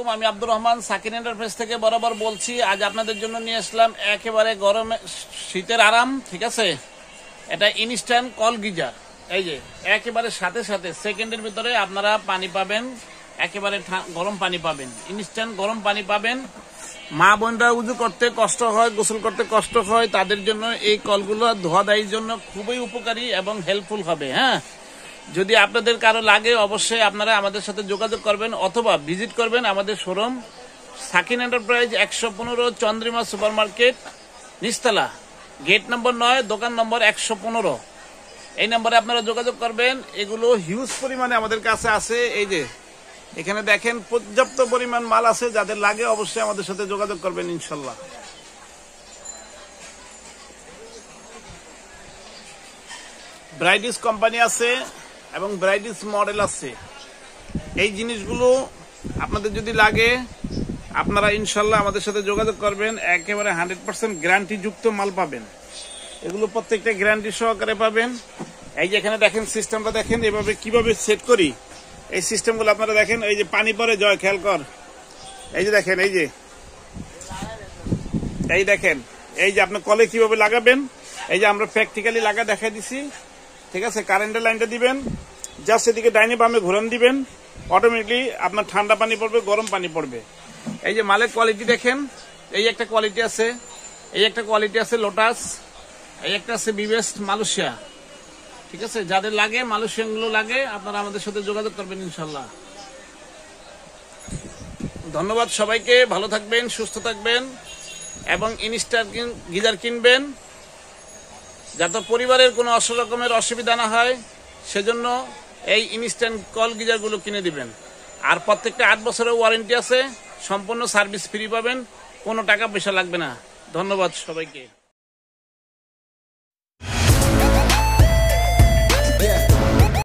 আলাইকুম, আমি আব্দুর রহমান সাকিন এন্টারপ্রাইজ থেকে বরাবর বলছি। আজ আপনাদের জন্য নিয়ে আসলাম একেবারে গরমে শীতের আরাম। ঠিক আছে, এটা ইনস্ট্যান্ট কল গিজার। এই যে একেবারে সাথে সাথে সেকেন্ডের ভিতরে আপনারা পানি পাবেন, একেবারে গরম পানি পাবেন, ইনস্ট্যান্ট গরম পানি পাবেন। মা বোনরা উজু করতে কষ্ট হয়, গোসল করতে কষ্ট হয়, তাদের জন্য এই কলগুলো ধোয়া দায়ের জন্য খুবই উপকারী এবং হেল্পফুল হবে। হ্যাঁ, যদি আপনাদের কারো লাগে অবশ্যই আপনারা আমাদের সাথে যোগাযোগ করবেন অথবা ভিজিট করবেন আমাদের showroom Sakin enterprise 115 Chandrima super market, নিচতলা, গেট নম্বর 9, দোকান নম্বর 115। এই নম্বরে আপনারা যোগাযোগ করবেন। এগুলো হিউজ পরিমাণে আমাদের কাছে আছে। এই যে এখানে দেখেন পর্যাপ্ত পরিমাণ মাল আছে, যাদের লাগে অবশ্যই আমাদের সাথে যোগাযোগ করবেন ইনশাল্লাহ। ব্রাইডিস কোম্পানি আছে এবং ব্রাইডিস মডেল আছে। এই জিনিসগুলো আপনাদের যদি লাগে আপনারা ইনশাল্লাহ আমাদের সাথে যোগাযোগ করবেন। একেবারে 100% গ্যারান্টি যুক্ত মাল পাবেন। এগুলো প্রত্যেকটা গ্যারান্টি সহকারে পাবেন। এই যে এখানে দেখেন সিস্টেমটা দেখেন, এভাবে কিভাবে সেট করি এই সিস্টেমগুলো আপনারা দেখেন। এই যে পানি পরে জয় খেয়াল কর, এই যে দেখেন, এই যে এই দেখেন, এই যে আপনি কলে কিভাবে লাগাবেন, এই যে আমরা প্র্যাকটিক্যালি লাগা দেখা দিছি। ঠিক আছে, কারেন্টের লাইনটা দিবেন, জাস্ট এদিকে ডাইনে বামে ঘোরান দিবেন, অটোমেটিকলি আপনার ঠান্ডা পানি পড়বে, গরম পানি পড়বে। এই যে মালের কোয়ালিটি দেখেন, এই একটা কোয়ালিটি আছে, এই একটা কোয়ালিটি আছে লোটাস, এই একটা আছে বিবেস্ট মালয়েশিয়া। ঠিক আছে, যাদের লাগে মালয়েশিয়ান গুলো লাগে আপনারা আমাদের সাথে যোগাযোগ করবেন ইনশাল্লাহ। ধন্যবাদ সবাইকে, ভালো থাকবেন, সুস্থ থাকবেন এবং ইনস্ট্যান্ট গিজার কিনবেন যাতে পরিবারের কোনো রকমের অসুবিধা না হয়, সেজন্য এই ইনস্ট্যান্ট কল গিজারগুলো কিনে দিবেন। আর প্রত্যেকটা 8 বছরের ওয়ারেন্টি আছে, সম্পূর্ণ সার্ভিস ফ্রি পাবেন, কোনো টাকা পয়সা লাগবে না। ধন্যবাদ সবাইকে।